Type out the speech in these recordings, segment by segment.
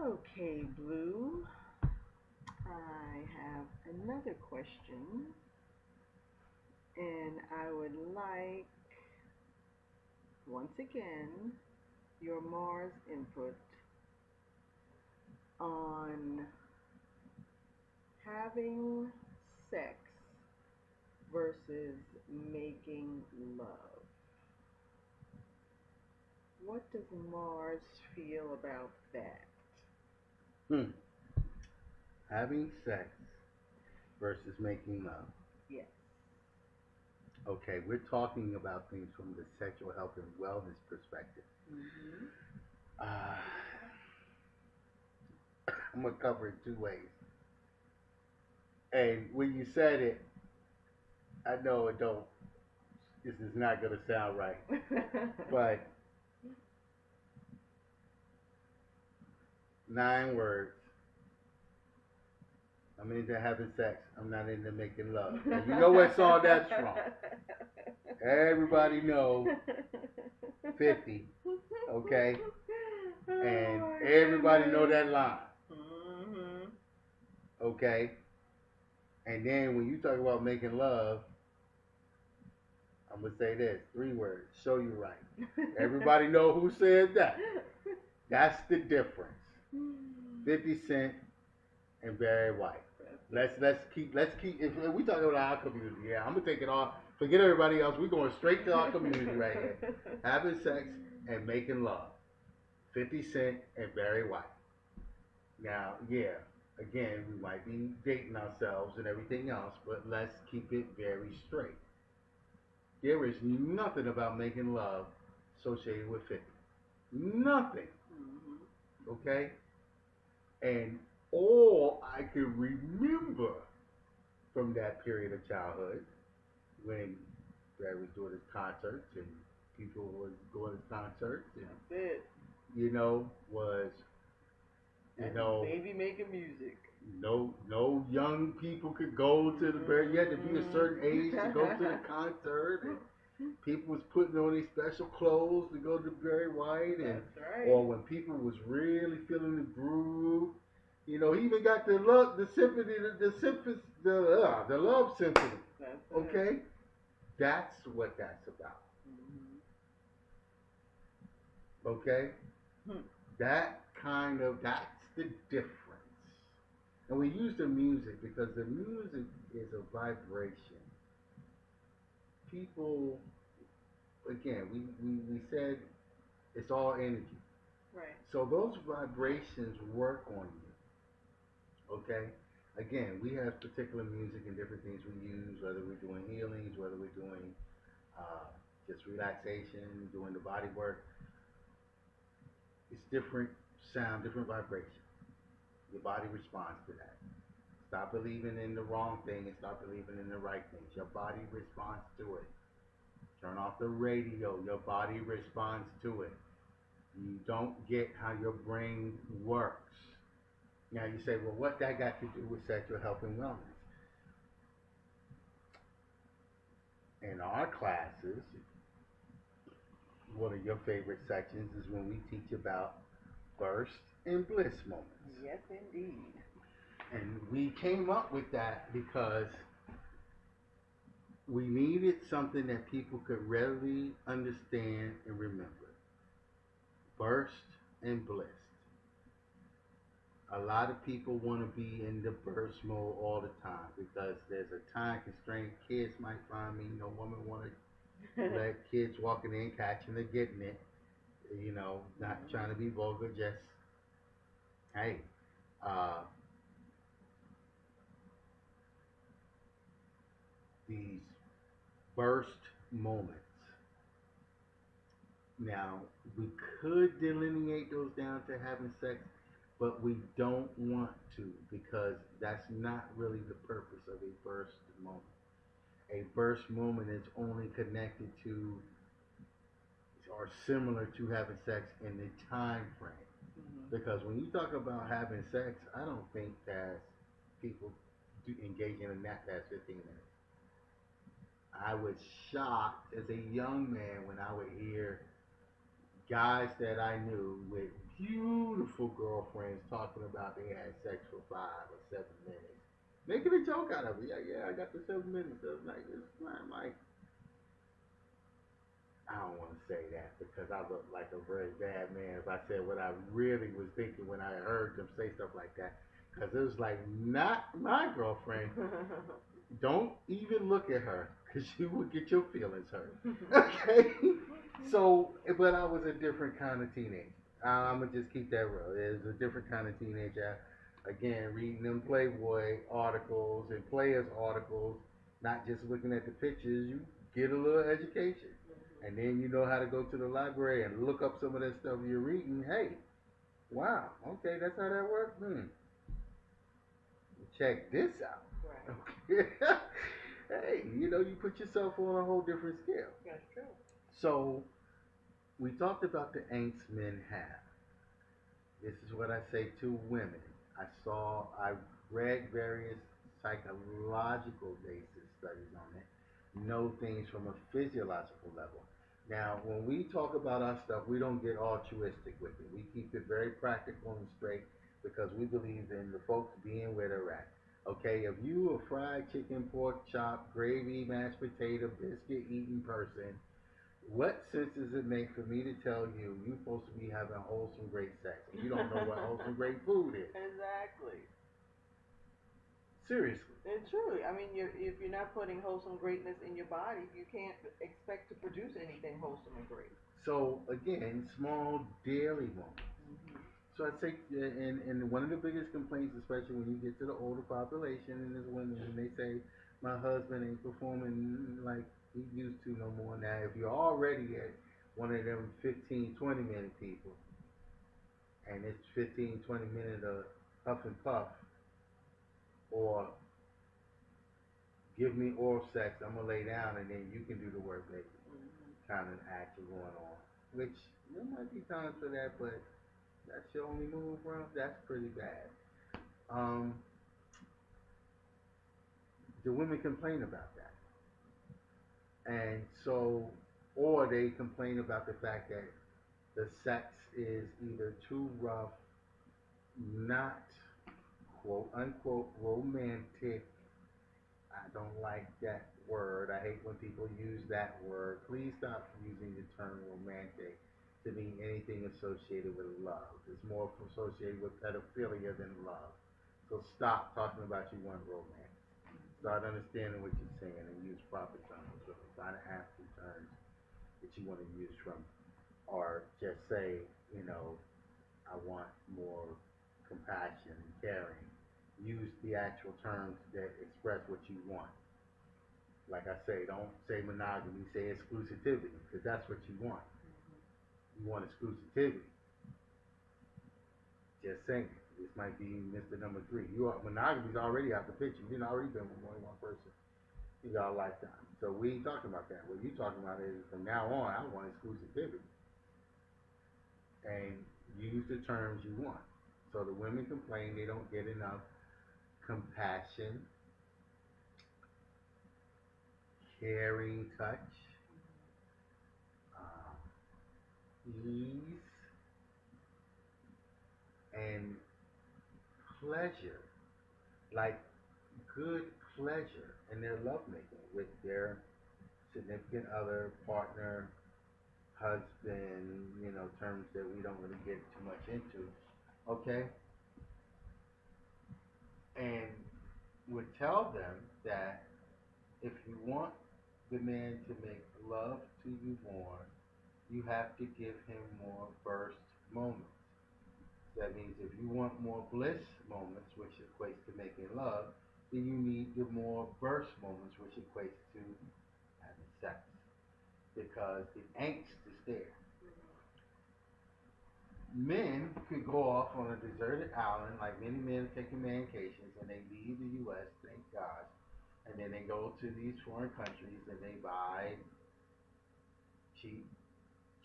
Okay, Blue. I have another question, and I would like, once again, your Mars input on having sex versus making love. What does Mars feel about that? Hmm. Having sex versus making love. Yes. Okay, we're talking about things from the sexual health and wellness perspective. Mm-hmm. Uh, I'm gonna cover it two ways. And when you said it, I know it don't. This is not gonna sound right, but 9 words. I'm into having sex. I'm not into making love. And you know what song that's from? Everybody know 50, okay? And Oh my everybody know goodness. that line, Mm-hmm. okay? And then when you talk about making love, I'm gonna say this: 3 words. Show you right. Everybody know who said that. That's the difference. 50 Cent and Barry White. Let's keep if we talking about our community, yeah, I'm gonna take it off. Forget everybody else. We're going straight to our community right here. Having sex and making love. 50 Cent and Barry White. Now, yeah, again, we might be dating ourselves and everything else, but let's keep it very straight. There is nothing about making love associated with 50. Nothing. Mm-hmm. Okay? And all I can remember from that period of childhood when Brad was doing his concerts and people was going to concerts and That's it. was you That was know baby making music. no young people could go to the Barry. You had to be a certain age to go to the concert, and people was putting on these special clothes to go to Barry White, and That's right. or when people was really feeling the groove. He even got the symphony, the love symphony. That's it. Okay, that's what that's about. Mm-hmm. Okay, Hmm. that's the difference. And we use the music because the music is a vibration. People, again, we said it's all energy. Right. So those vibrations work on you. Okay? Again, we have particular music and different things we use, whether we're doing healings, whether we're doing uh, just relaxation, doing the body work. It's different sound, different vibration. Your body responds to that. Stop believing in the wrong thing and start believing in the right things. Your body responds to it. Turn off the radio. Your body responds to it. You don't get how your brain works. Now you say, well, what that got to do with sexual health and wellness? In our classes, one of your favorite sections is when we teach about burst and bliss moments. Yes, indeed. And we came up with that because we needed something that people could readily understand and remember. Burst and bliss. A lot of people want to be in the burst mode all the time because there's a time constraint. Kids might find me, woman want to let kids walking in, catching or getting it. Not trying to be vulgar, just, hey, uh, these burst moments. Now, we could delineate those down to having sex, but we don't want to because that's not really the purpose of a burst moment. A burst moment is only connected to or similar to having sex in the time frame. Mm-hmm. Because when you talk about having sex, I don't think that people do engage in that past 15 minutes. I was shocked as a young man when I would hear guys that I knew with beautiful girlfriends talking about they had sex for 5 or 7 minutes, making a joke out of it. Yeah, yeah, I got the 7 minutes. I'm like, I'm like, I don't want to say that because I look like a very bad man if I said what I really was thinking when I heard them say stuff like that. Because it was like, not my girlfriend. Don't even look at her because you will get your feelings hurt. Okay? So, but I was a different kind of teenager. I'm going to just keep that real. It was a different kind of teenager. Again, reading them Playboy articles and Players articles, not just looking at the pictures, you get a little education. And then you know how to go to the library and look up some of that stuff you're reading. Hey, wow, okay, that's how that works. Check this out. Right. Okay. Hey, you put yourself on a whole different scale. That's true. So we talked about the angst men have. This is what I say to women. I read various psychological basis studies on it, know things from a physiological level. Now, when we talk about our stuff, we don't get altruistic with it. We keep it very practical and straight because we believe in the folks being where they're at. Okay, if you a fried chicken, pork chop, gravy, mashed potato, biscuit eating person, what sense does it make for me to tell you you're supposed to be having wholesome, great sex and you don't know what wholesome, great food is? Exactly. Seriously. And truly, I mean, if you're not putting wholesome greatness in your body, you can't expect to produce anything wholesome and great. So again, small daily moments. So I say, and one of the biggest complaints, especially when you get to the older population and there's women, and they say, my husband ain't performing like he used to no more. Now, if you're already at one of them 15, 20 minute people, and it's 15, 20 minute of huff and puff, or give me oral sex, I'm gonna lay down and then you can do the work, baby. Kind of action going on. Which there might be times for that, but that's your only move, bro. That's pretty bad. Um, the women complain about that, and so, or they complain about the fact that the sex is either too rough, not quote unquote romantic. I don't like that word. I hate when people use that word. Please stop using the term romantic to mean anything associated with love. It's more associated with pedophilia than love. So stop talking about you want romance. Start understanding what you're saying and use proper terms. So try to ask the terms that you want to use from, or just say, I want more compassion and caring. Use the actual terms that express what you want. Like I say, don't say monogamy, say exclusivity, because that's what you want. You want exclusivity. Just saying. This might be Mr. Number 3. Monogamy's already out the picture. You've already been with more than one person in your lifetime. So we ain't talking about that. What you talking about is from now on, I want exclusivity. And use the terms you want. So the women complain they don't get enough compassion, caring touch, ease, and pleasure, like good pleasure in their lovemaking with their significant other, partner, husband, terms that we don't really get too much into. Okay? And would tell them that if you want the man to make love to you more, you have to give him more burst moments. That means if you want more bliss moments, which equates to making love, then you need the more burst moments, which equates to having sex. Because the angst is there. Men could go off on a deserted island, like many men taking vacations, and they leave the U.S., thank God, and then they go to these foreign countries and they buy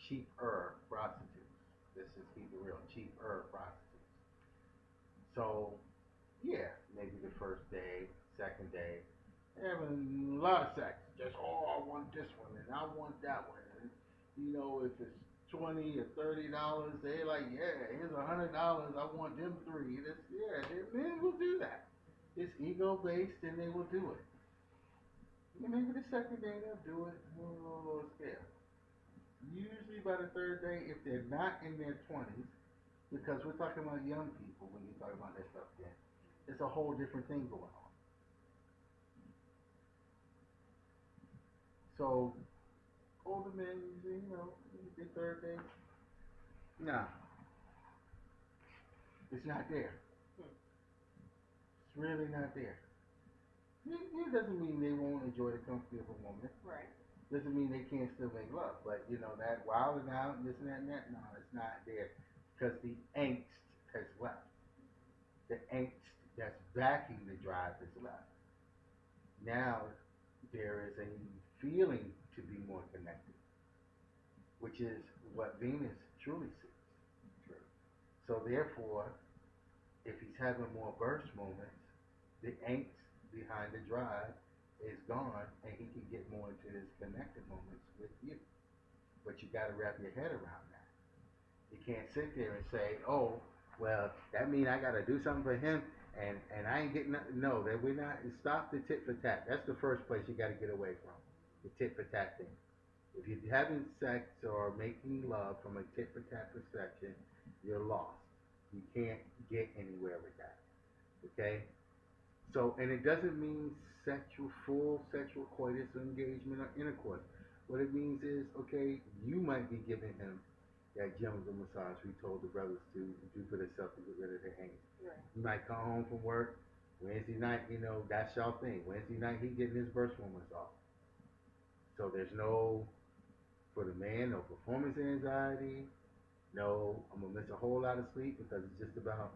cheaper prostitutes. Let's just keep it real, cheaper prostitutes. So, yeah, maybe the first day, second day, they're having a lot of sex. Just, I want this one and I want that one. And, if it's $20 or $30. They're like, yeah, here's $100. I want them three. Men will do that. It's ego based, and they will do it. And maybe the second day they'll do it on a little scale. Usually by the third day, if they're not in their 20s, because we're talking about young people when you talk about that stuff, then it's a whole different thing going on. So older men usually, the third day, nah, it's not there. It's really not there. It doesn't mean they won't enjoy the company of a woman. Right. Doesn't mean they can't still make love. But that wilding out, this and that and that, no, it's not there. Because the angst has left. The angst that's backing the drive has left. Now there is a feeling to be more connected, which is what Venus truly sees. True. So therefore, if he's having more burst moments, the angst behind the drive is gone, and he can get more into his connected moments with you. But you got to wrap your head around that. You can't sit there and say, "Oh, well, that means I got to do something for him, and I ain't getting nothing." No, that we're not. Stop the tit for tat. That's the first place you got to get away from, the tit for tat thing. If you're having sex or making love from a tit for tat perspective, you're lost. You can't get anywhere with that. Okay? So, and it doesn't mean full sexual coitus or engagement or intercourse. What it means is, okay, you might be giving him that gentle massage we told the brothers to do for themselves to get rid of their angst. Right. You might come home from work Wednesday night, that's y'all thing. Wednesday night he getting his burst moments off. So there's no, for the man, no performance anxiety. No, I'm gonna miss a whole lot of sleep because it's just about,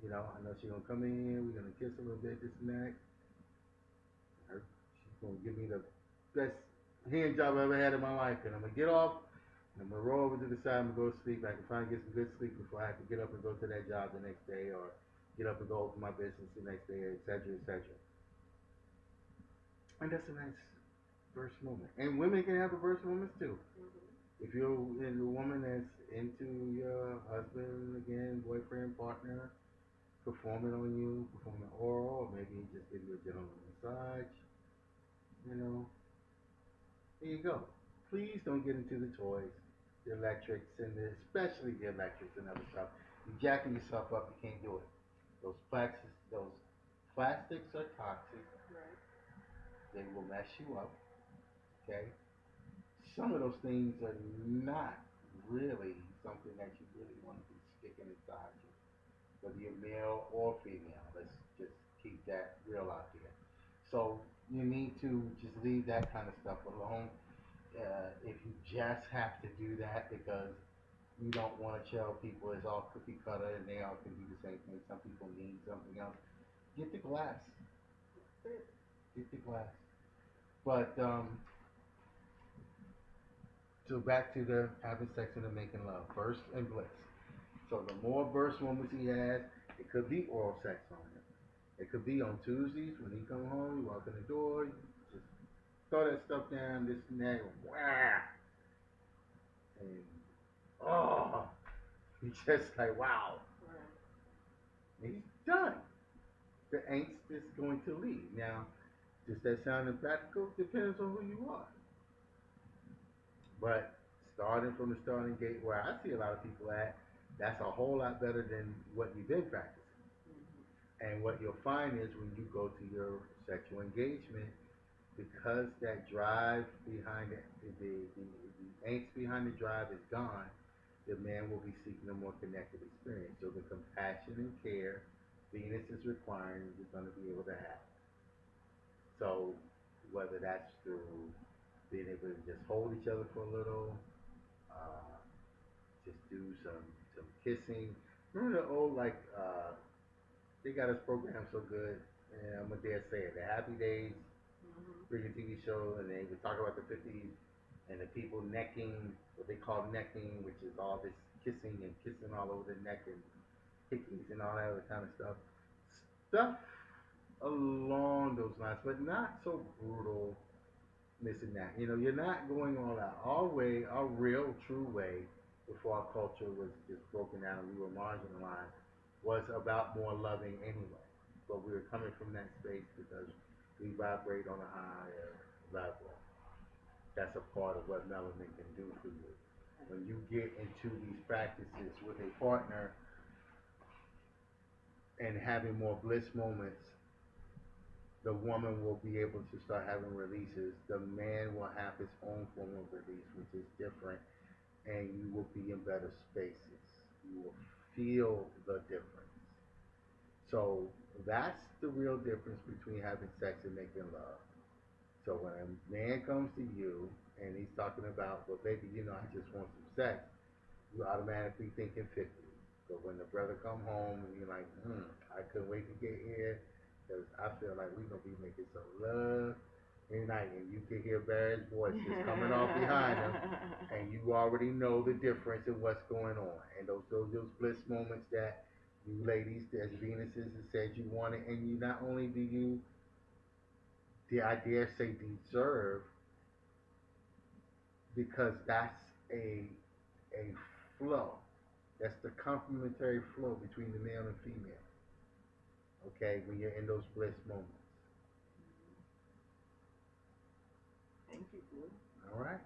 I know she's gonna come in, we're gonna kiss a little bit, this and that. She's gonna give me the best hand job I ever had in my life, and I'm gonna get off, and I'm gonna roll over to the side and go to sleep. I can finally get some good sleep before I have to get up and go to that job the next day, or get up and go open my business the next day, etc., etc. And that's a nice burst moment. And women can have a burst moments too. Mm-hmm. If you're a woman that's into your husband, again, boyfriend, partner, performing on you, performing oral, or maybe just give you a gentle massage, there you go. Please don't get into the toys, the electrics, and especially the electrics and other stuff. You're jacking yourself up, you can't do it. Those plastics are toxic. Right. They will mess you up. Okay? Some of those things are not really something that you really want to be sticking inside you, whether you're male or female. Let's just keep that real out there. So you need to just leave that kind of stuff alone. If you just have to do that because you don't want to tell people it's all cookie cutter and they all can do the same thing. Some people need something else. Get the glass. Get the glass. But so back to the having sex and the making love. Burst and bliss. So the more burst moments he has, it could be oral sex on him. It could be on Tuesdays when he come home, you walk in the door, you just throw that stuff down, this and that, wow. And he's just like, wow. And he's done. The angst is going to leave. Now, does that sound impractical? Depends on who you are. But starting from the starting gate where I see a lot of people at, that's a whole lot better than what you've been practicing. Mm-hmm. And what you'll find is when you go to your sexual engagement, because that drive behind it, the angst behind the drive is gone, the man will be seeking a more connected experience. So the compassion and care Venus is requiring, you're going to be able to have. So whether that's through being able to just hold each other for a little, just do some kissing. Remember the old, they got us programmed so good, and I'm going to dare say it, the Happy Days, freaking TV show, and they would talk about the 50s and the people necking, what they call necking, which is all this kissing and kissing all over the neck and hickeys and all that other kind of stuff. Stuff along those lines, but not so brutal, this and that. You're not going all out. Our way, our real, true way, before our culture was just broken down and we were marginalized, was about more loving anyway. But we were coming from that space because we vibrate on a higher level. That's a part of what melanin can do for you. When you get into these practices with a partner and having more bliss moments, the woman will be able to start having releases. The man will have his own form of release, which is different, and you will be in better spaces. You will feel the difference. So that's the real difference between having sex and making love. So when a man comes to you and he's talking about, well, baby, I just want some sex, you automatically thinking 50. But when the brother come home and you're like, I couldn't wait to get here because I feel like we're going to be making some love tonight. And you can hear Barry's voice just coming off behind him. And you already know the difference in what's going on. And those bliss moments that you ladies, as Venuses, have said you wanted. And you not only do you, I dare say, deserve, because that's a flow. That's the complementary flow between the male and female. Okay, when you're in those bliss moments. Thank you, Blue. All right.